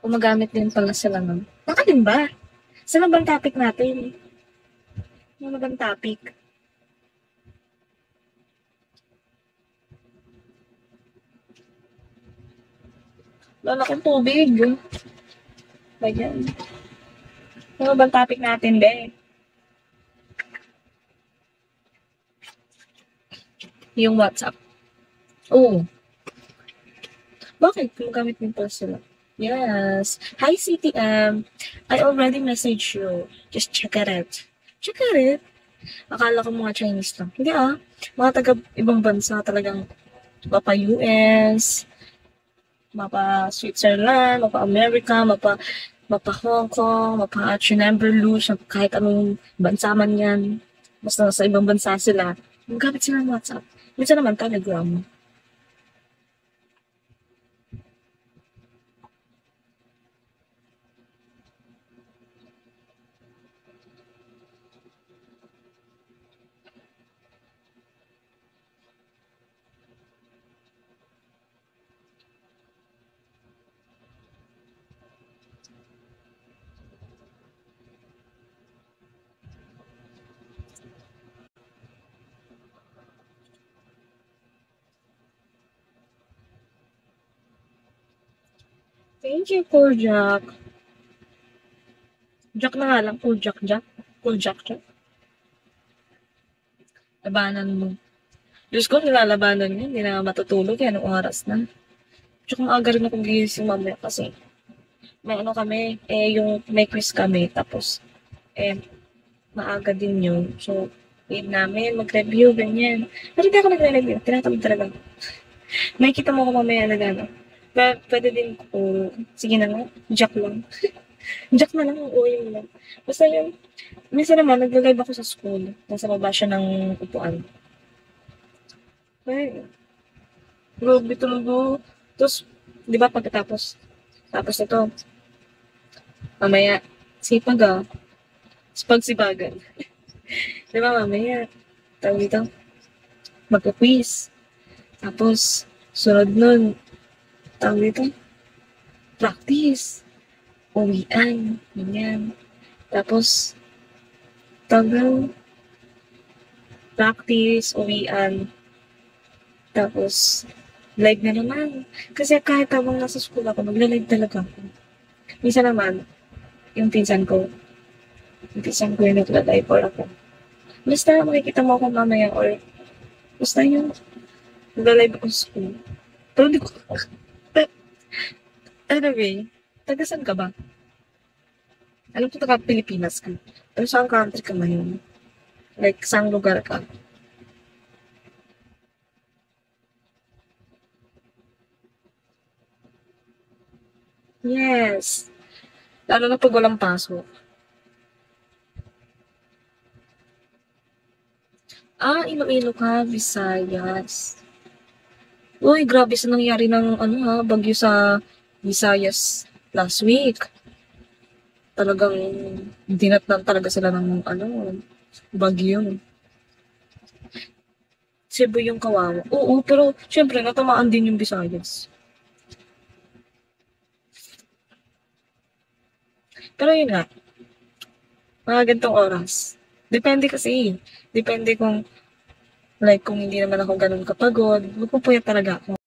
Gumagamit din pala sila nun. Nakalin ba? Saan na bang topic natin? Ano bang topic? Wala akong tubig. Bayan. Ano bang topic natin, be? Yung WhatsApp. Oo. Bakit? Gumagamit din pala sila. Yes. Hi, CTM. I already messaged you. Just check it. Check it. Akala ko mga Chinese lang. Hindi mga taga ibang bansa talagang mapa US, mapa Switzerland, mapa America, mapa Hong Kong, mapa Chinamberlus, kahit anong bansa man yan. Basta sa ibang bansa sila. Magamit sila ng WhatsApp. Minsan naman Telegram. Thank you, Cool Jack. Jack na nga lang. Cool Jack. Cool Jack. Labanan mo. Diyos ko, nilalabanan niya. Hindi na matutulog. Yan, anong oras na. Tsaka maaga rin akong gising mamaya kasi may ano kami, yung may quiz kami. Tapos, maaga din yun. So, need namin mag-review, ganyan. Pero hindi ako nagre-review. Tinatamad talaga. May kita mo ako mamaya na gano'n. Pwede din ko, sige na nga, Jack lang. Jack na lang, uwi mo lang. Basta yun, minsan naman, nag-live ako sa school. Nasa baba siya ng upuan. Ay, grabe talaga. Tapos, di ba tapos ito, mamaya, sipagsibagan. Di ba mamaya, tawag dito, magka-quiz. Tapos, sunod nun, tawag dito, practice. Uwian, ganyan. Tapos, tawag practice, uwian. Tapos, live na naman. Kasi kahit habang nasa school ako, magla-live talaga ako. Minsan naman, yung pinsan ko yung nagla-live or ako. Basta makikita mo ako mamaya or basta yung nagla-live ako sa school. Pero hindi ko, anyway, taga-saan ka ba? Alam ko taga Pilipinas ka. Pero saan country ka ngayon? Like, saan lugar ka? Yes. Lalo na pag walang pasok. Iloilo ka, Visayas. Uy, grabe sa nangyari ng bagyo sa Visayas last week. Talagang dinatnan talaga sila ng bagyo. Cebu yung kawawa. Oo, pero syempre natamaan din yung Visayas. Pero yun nga, mga gantong oras. Depende kasi. Depende kung, like, kung hindi naman ako ganun kapagod, magpupuyat talaga ako.